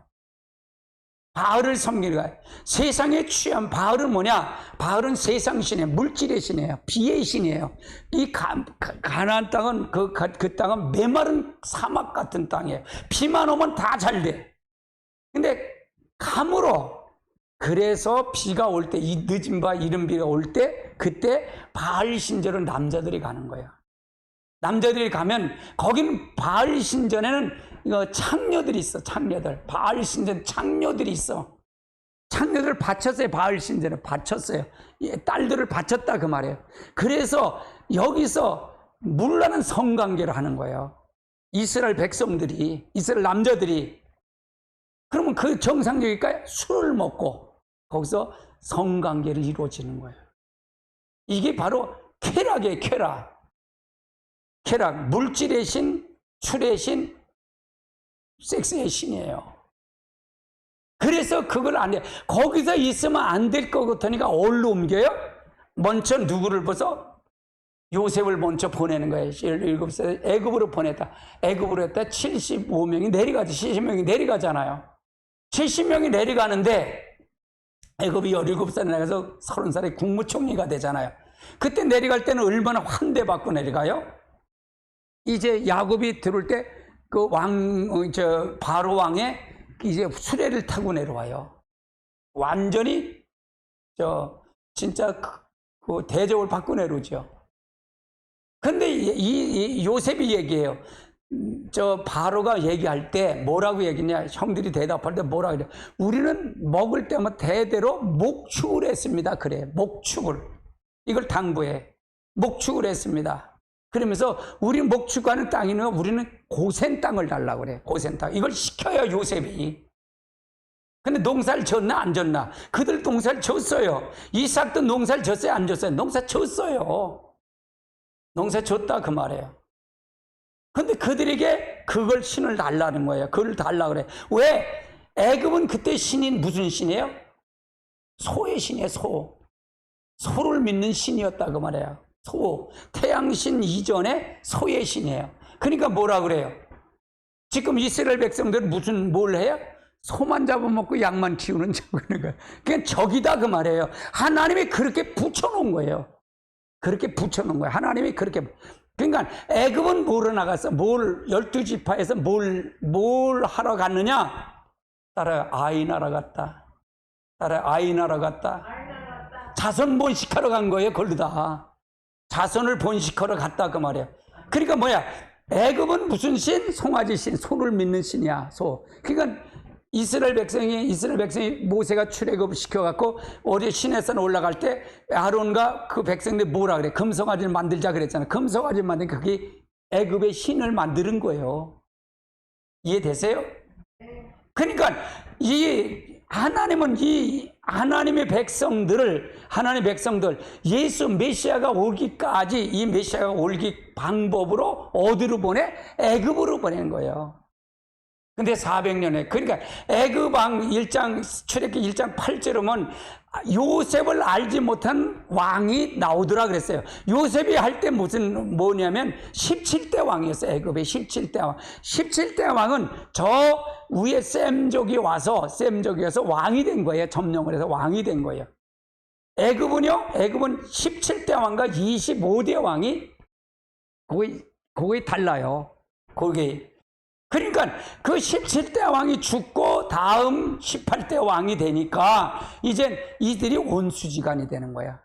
바알을 섬기는 거예요. 세상에 취한 바알은 뭐냐? 바알은 세상 신이에요. 물질의 신이에요. 비의 신이에요. 이 가나안 땅은 그 땅은 메마른 사막 같은 땅이에요. 비만 오면 다 잘 돼. 근데 감으로 그래서 비가 올 때, 이 늦은 바 이른 비가 올 때 그때 바알 신전을 남자들이 가는 거예요. 남자들이 가면 거기는 바알 신전에는 창녀들이 있어. 창녀들. 바알 신전 창녀들이 있어. 창녀들을 바쳤어요. 바알 신전을 바쳤어요. 딸들을 바쳤다 그 말이에요. 그래서 여기서 물나는 성관계를 하는 거예요. 이스라엘 백성들이, 이스라엘 남자들이. 그러면 그 정상적일까요? 술을 먹고 거기서 성관계를 이루어지는 거예요. 이게 바로 쾌락이에요. 쾌락. 물질의 신, 술의 신, 섹스의 신이에요. 그래서 그걸 안 해. 거기서 있으면 안 될 것 같으니까 어디로 옮겨요? 먼저 누구를 벗어? 요셉을 먼저 보내는 거예요. 17살 애굽으로 보냈다. 애굽으로 했다 75명이 내려가지. 70명이 내려가잖아요. 70명이 내려가는데 애굽이 17살에 나가서 30살에 국무총리가 되잖아요. 그때 내려갈 때는 얼마나 환대받고 내려가요? 이제 야곱이 들어올 때 그 바로 왕의 이제 수레를 타고 내려와요. 완전히 진짜 그 대접을 받고 내려오죠. 근데 이 요셉이 얘기해요. 바로가 얘기할 때 뭐라고 얘기냐? 형들이 대답할 때 뭐라고 그래? 우리는 먹을 때마다 대대로 목축을 했습니다. 그래, 목축을. 이걸 당부해. 목축을 했습니다. 그러면서 우리는 목축하는 땅이면 우리는 고센 땅을 달라고 그래. 고센 땅. 이걸 시켜요, 요셉이. 근데 농사를 졌나 안 졌나? 그들 농사를 졌어요. 이삭도 농사를 졌어요, 안 졌어요? 농사 졌어요. 농사 졌다 그 말이에요. 근데 그들에게 그걸 신을 달라는 거예요. 그걸 달라고 그래. 왜? 애굽은 그때 신인 무슨 신이에요? 소의 신이에요, 소. 소를 믿는 신이었다 그 말이에요. 소. 태양신 이전에 소의 신이에요. 그러니까 뭐라 그래요? 지금 이스라엘 백성들은 뭘 해요? 소만 잡아먹고 양만 키우는 거예요. 그냥 적이다 그 말이에요. 하나님이 그렇게 붙여놓은 거예요. 그렇게 붙여놓은 거예요. 하나님이 그렇게. 그러니까 애굽은 뭐로 나갔어? 12지파에서 뭘 하러 갔느냐? 따라 아이나라 갔다. 자손 번식하러 간 거예요. 걸르다. 자손을 번식하러 갔다 그 말이에요. 그러니까 뭐야? 애굽은 무슨 신? 송아지 신, 소를 믿는 신이야, 소. 그러니까 이스라엘 백성이 모세가 출애굽 시켜갖고 어디 시내산 올라갈 때 아론과 그 백성들이 뭐라 그래? 금송아지를 만들자 그랬잖아. 금송아지를 만든 그게 애굽의 신을 만드는 거예요. 이해되세요? 그러니까 하나님은 이 하나님의 백성들 예수 메시아가 오기까지 이 메시아가 오기 방법으로 어디로 보내? 애굽으로 보낸 거예요. 근데 400년에 그러니까 애굽왕 1장 출애굽기 1장 8절에는 요셉을 알지 못한 왕이 나오더라 그랬어요. 요셉이 할 때 뭐냐면 17대 왕이었어요. 애굽의 17대 왕. 17대 왕은 저 위에 셈족이 와서 왕이 된 거예요. 점령을 해서 왕이 된 거예요. 애굽은요? 애굽은 17대 왕과 25대 왕이 거기 달라요. 거기. 그러니까 그 17대 왕이 죽고 다음 18대 왕이 되니까 이제 이들이 원수지간이 되는 거야.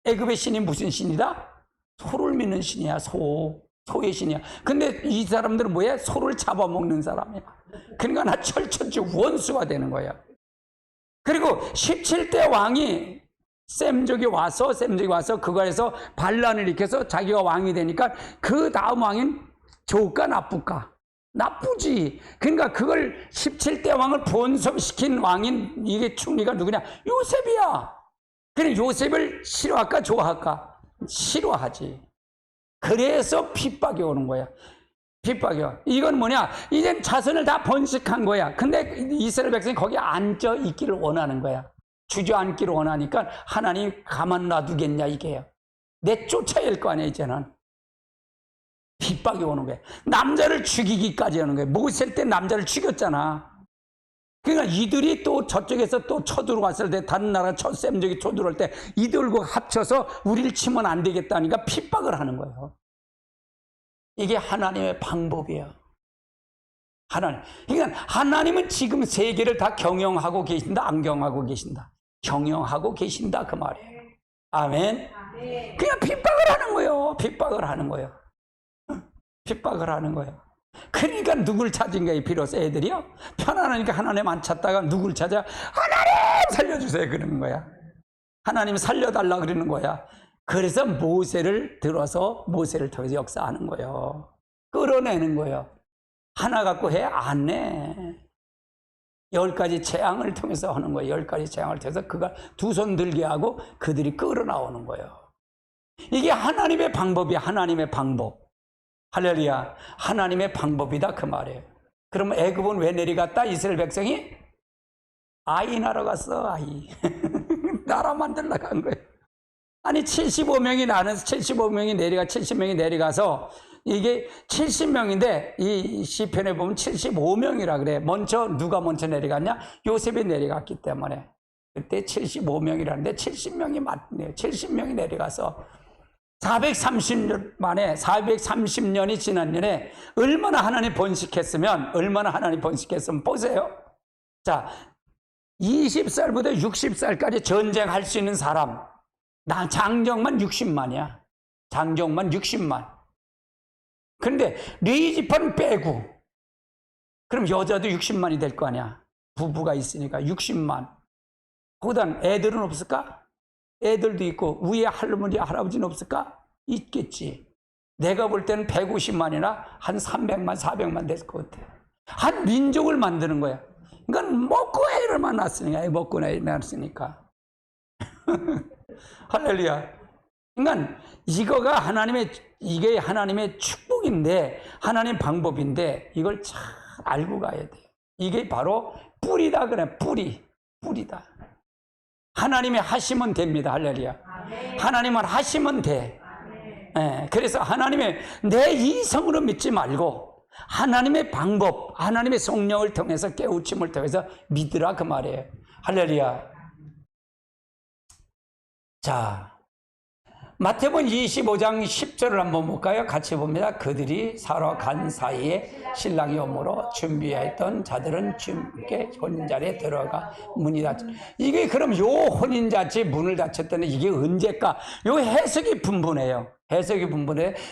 애굽의 신이 무슨 신이다? 소를 믿는 신이야. 소의 신이야. 근데 이 사람들은 뭐야? 소를 잡아먹는 사람이야. 그러니까 나 철천지 원수가 되는 거야. 그리고 17대 왕이 셈족이 와서 그거에서 반란을 일으켜서 자기가 왕이 되니까 그 다음 왕인 좋을까 나쁠까? 나쁘지. 그러니까 그걸 17대 왕을 본섭시킨 왕인 이게 총리가 누구냐? 요셉이야. 그럼 요셉을 싫어할까 좋아할까? 싫어하지. 그래서 핍박이 오는 거야. 핍박이 와. 이건 뭐냐? 이젠 자손을 다 번식한 거야. 근데 이스라엘 백성이 거기 앉아 있기를 원하는 거야. 주저앉기를 원하니까 하나님 가만 놔두겠냐 이게요. 내쫓아야 할 거 아니야 이제는. 핍박이 오는 거예요. 남자를 죽이기까지 하는 거예요. 모세 때 남자를 죽였잖아. 그러니까 이들이 또 저쪽에서 또 쳐들어왔을 때 다른 나라 셈족이 쳐들어올 때 이들과 합쳐서 우리를 치면 안 되겠다니까 핍박을 하는 거예요. 이게 하나님의 방법이에요. 그러니까 하나님은 지금 세계를 다 경영하고 계신다, 안 경영하고 계신다? 경영하고 계신다 그 말이에요. 아멘. 그냥 핍박을 하는 거예요. 핍박을 하는 거예요. 핍박을 하는 거예요. 그러니까 누굴 찾은 거예요, 비로소 애들이요? 편안하니까 하나님 안 찾다가 누굴 찾아? 하나님 살려주세요 그러는 거야. 하나님 살려달라 그러는 거야. 그래서 모세를 통해서 역사하는 거예요. 끌어내는 거예요. 하나 갖고 해? 안 내. 10가지 재앙을 통해서 하는 거예요. 10가지 재앙을 통해서 그가 두 손 들게 하고 그들이 끌어나오는 거예요. 이게 하나님의 방법이야. 하나님의 방법. 할렐루야. 하나님의 방법이다 그 말이에요. 그러면 애굽은 왜 내려갔다? 이스라엘 백성이 아이 나라 갔어. 아이 나라 만들러 간 거예요. 아니 75명이 내려가서 이게 70명인데 이 시편에 보면 75명이라 그래. 누가 먼저 내려갔냐? 요셉이 내려갔기 때문에 그때 75명이라는데 70명이 내려가서 430년이 지난 년에 얼마나 하나님 번식했으면 보세요. 자, 20살부터 60살까지 전쟁할 수 있는 사람 장정만 60만이야. 장정만 60만. 그런데 레위지파는 빼고 그럼 여자도 60만이 될 거 아니야. 부부가 있으니까 60만. 거기다 애들은 없을까? 애들도 있고 위에 할머니 할아버지는 없을까? 있겠지. 내가 볼 때는 150만이나 한 300만 400만 됐을 것 같아. 한 민족을 만드는 거야. 그러니까 먹고 애를만 낳았으니까. 할렐루야. 그러니까 이게 하나님의 축복인데 하나님 방법인데 이걸 잘 알고 가야 돼. 이게 바로 뿌리다 그래. 뿌리다. 하나님이 하시면 됩니다. 할렐루야. 하나님은 하시면 돼. 네, 그래서 하나님의 내 이성으로 믿지 말고 하나님의 방법, 하나님의 성령을 통해서 깨우침을 통해서 믿으라 그 말이에요. 할렐루야. 자, 마태복음 25장 10절을 한번 볼까요? 같이 봅니다. 그들이 사러 간 사이에 신랑이 오므로 준비했던 자들은 주님께 혼인자리에 들어가 문이 닫혀. 이게 그럼 요 혼인잔치 문을 닫혔다는 이게 언제까? 요 해석이 분분해요.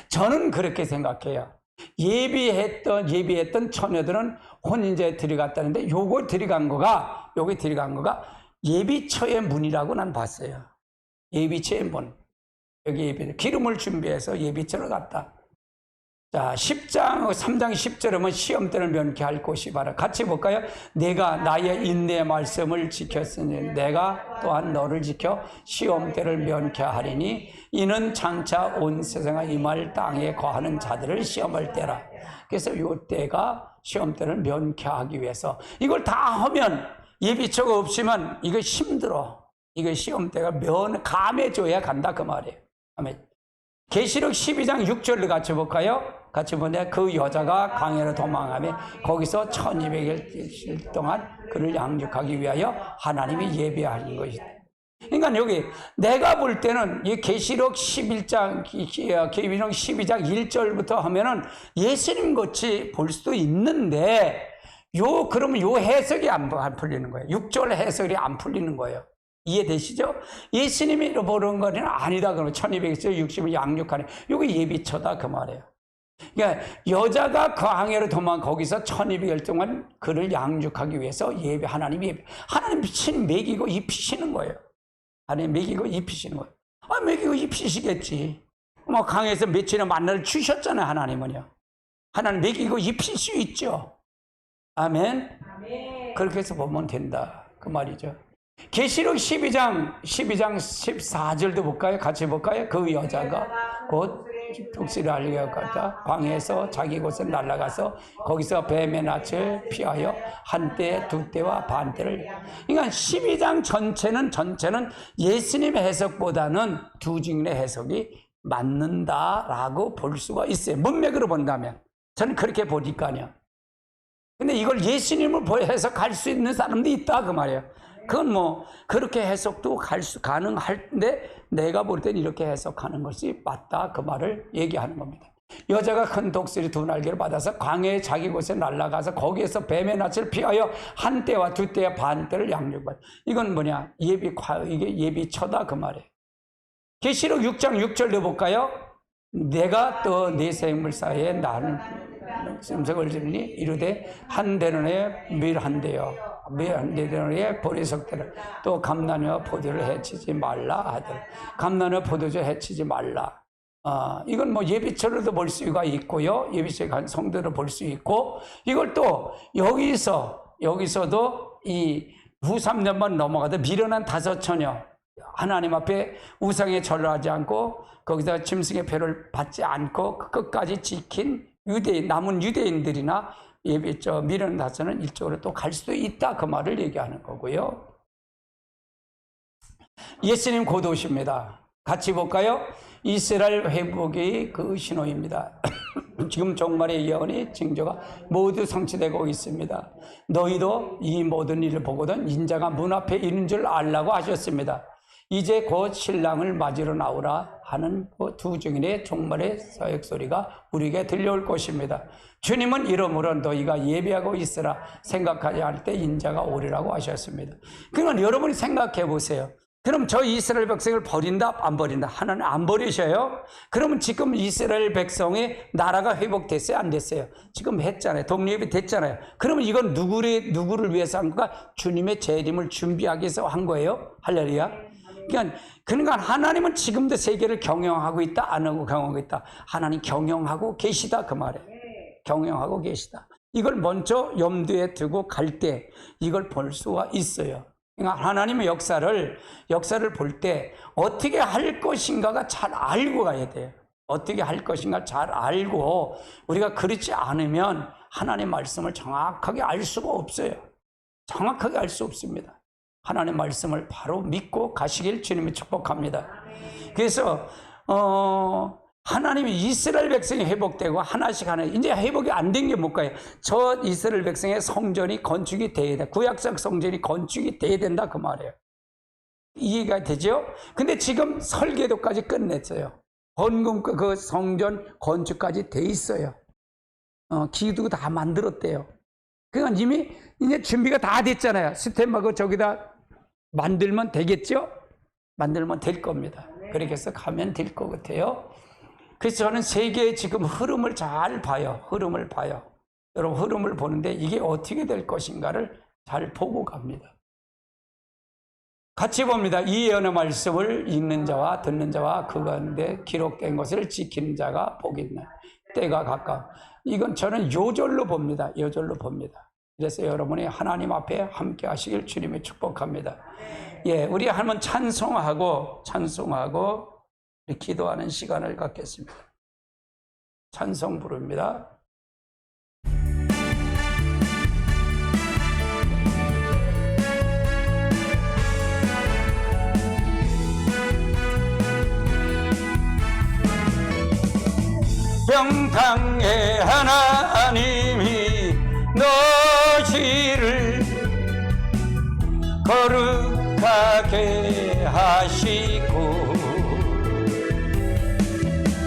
저는 그렇게 생각해요. 예비했던 처녀들은 혼인제에 들어갔다는데 요게 들어간 거가 예비처의 문이라고 난 봤어요. 예비처의 문. 여기 기름을 준비해서 예비처로 갔다. 자, 3장 10절에 보면 시험때를 면케할 곳이 바라. 같이 볼까요? 내가 나의 인내의 말씀을 지켰으니 내가 또한 너를 지켜 시험때를 면케하리니 이는 장차 온 세상에 임할 땅에 거하는 자들을 시험할 때라. 그래서 이 때가 시험때를 면케하기 위해서 이걸 다 하면 예비처가 없으면 이거 힘들어. 이거 시험때가 감해줘야 간다 그 말이에요. 계시록 12장 6절을 같이 볼까요? 같이 보면 그 여자가 광야로 도망하며 거기서 1200일 동안 그를 양육하기 위하여 하나님이 예비하신 것이다. 그러니까 여기 내가 볼 때는 이 계시록 12장 1절부터 하면은 예수님 같이 볼 수도 있는데 그러면 요 해석이 안 풀리는 거예요. 6절 해석이 안 풀리는 거예요. 이해되시죠? 예수님이 보는 거는 아니다 그러면 1200일 60을 양육하는 이게 예비처다 그 말이에요. 그러니까 여자가 그 광야로 거기서 1200일 동안 그를 양육하기 위해서 하나님 신 먹이고 입히시는 거예요. 하나님 먹이고 입히시는 거예요. 먹이고 입히시겠지. 뭐 강에서 며칠의 만나를 주셨잖아요. 하나님은요. 하나님 먹이고 입힐 수 있죠. 아멘. 그렇게 해서 보면 된다 그 말이죠. 계시록 12장 14절도 볼까요? 같이 볼까요? 그 여자가 곧 독수리를 알려갔다 광야에서 자기 곳에 날아가서 거기서 뱀의 낯을 피하여 한때 두 때와 반 때를. 그러니까 12장 전체는 예수님의 해석보다는 두 증인의 해석이 맞는다라고 볼 수가 있어요. 문맥으로 본다면 저는 그렇게 보니까요. 근데 이걸 예수님을 해석할 수 있는 사람도 있다 그 말이에요. 그건 뭐 그렇게 해석도 가능한데 내가 볼 땐 이렇게 해석하는 것이 맞다 그 말을 얘기하는 겁니다. 여자가 큰 독수리 두 날개를 받아서 광야의 자기 곳에 날아가서 거기에서 뱀의 낯을 피하여 한 때와 두 때와 반 때를 양육받아. 이건 뭐냐? 이게 예비처다 그 말이에요. 계시록 6장 6절로 볼까요? 내가 또 네 생물 사이에 나는 음성을 지르니 이르되 한 대론에 밀한 대여 한 대론에 보리석대를 또 감나니와 포도를 해치지 말라 하더라. 감나니와 포도주 해치지 말라. 이건 뭐 예비처로도 볼 수가 있고요. 예비처에 간 성도로 볼 수 있고 이걸 또 여기서도 이 후 3년만 넘어가도 미련한 5처녀 하나님 앞에 우상에 절하지 않고 거기서 짐승의 표를 받지 않고 끝까지 지킨 남은 유대인들이나 미련 다서는 일적으로 또 갈 수도 있다 그 말을 얘기하는 거고요. 예수님 곧 오십니다. 같이 볼까요? 이스라엘 회복의 그 신호입니다. 지금 종말의 예언이 징조가 모두 성취되고 있습니다. 너희도 이 모든 일을 보거든 인자가 문 앞에 있는 줄 알라고 하셨습니다. 이제 곧 신랑을 맞으러 나오라 하는 그 두 증인의 종말의 사역 소리가 우리에게 들려올 것입니다. 주님은 이러므로 너희가 예비하고 있으라 생각하지 않을 때 인자가 오리라고 하셨습니다. 그러니까 여러분이 생각해 보세요. 그럼 저 이스라엘 백성을 버린다? 안 버린다? 하나님 안 버리셔요? 그러면 지금 이스라엘 백성의 나라가 회복됐어요? 안 됐어요? 지금 했잖아요. 독립이 됐잖아요. 그러면 이건 누구를 위해서 한 거가 주님의 재림을 준비하기 위해서 한 거예요? 할렐루야. 그러니까 하나님은 지금도 세계를 경영하고 있다? 안 하고 경영하고 있다? 하나님 경영하고 계시다 그 말이에요. 경영하고 계시다. 이걸 먼저 염두에 두고 갈 때 이걸 볼 수가 있어요. 그러니까 하나님의 역사를 볼 때 어떻게 할 것인가가 잘 알고 가야 돼요. 어떻게 할 것인가 잘 알고 우리가 그렇지 않으면 하나님의 말씀을 정확하게 알 수가 없어요. 정확하게 알 수 없습니다. 하나님의 말씀을 바로 믿고 가시길 주님이 축복합니다. 그래서 하나님이 이스라엘 백성이 회복되고 하나씩 이제 회복이 안 된 게 뭘까요? 저 이스라엘 백성의 성전이 건축이 돼야 돼. 구약적 성전이 건축이 돼야 된다 그 말이에요. 이해가 되죠? 근데 지금 설계도까지 끝냈어요. 헌금 그 성전 건축까지 돼 있어요. 기도 다 만들었대요. 그러니까 이미 이제 준비가 다 됐잖아요. 스텝하고 저기다 만들면 되겠죠? 만들면 될 겁니다. 그렇게 해서 가면 될 것 같아요. 그래서 저는 세계의 지금 흐름을 잘 봐요. 흐름을 봐요. 여러분, 흐름을 보는데 이게 어떻게 될 것인가를 잘 보고 갑니다. 같이 봅니다. 이 예언의 말씀을 읽는 자와 듣는 자와 그 가운데 기록된 것을 지키는 자가 복이 있네. 때가 가까워. 이건 저는 요절로 봅니다. 요절로 봅니다. 그래서 여러분이 하나님 앞에 함께 하시길 주님이 축복합니다. 예, 우리 한번 찬송하고 우리 기도하는 시간을 갖겠습니다. 찬송 부릅니다. 평강의 하나님이 너희를 거룩하게 하시고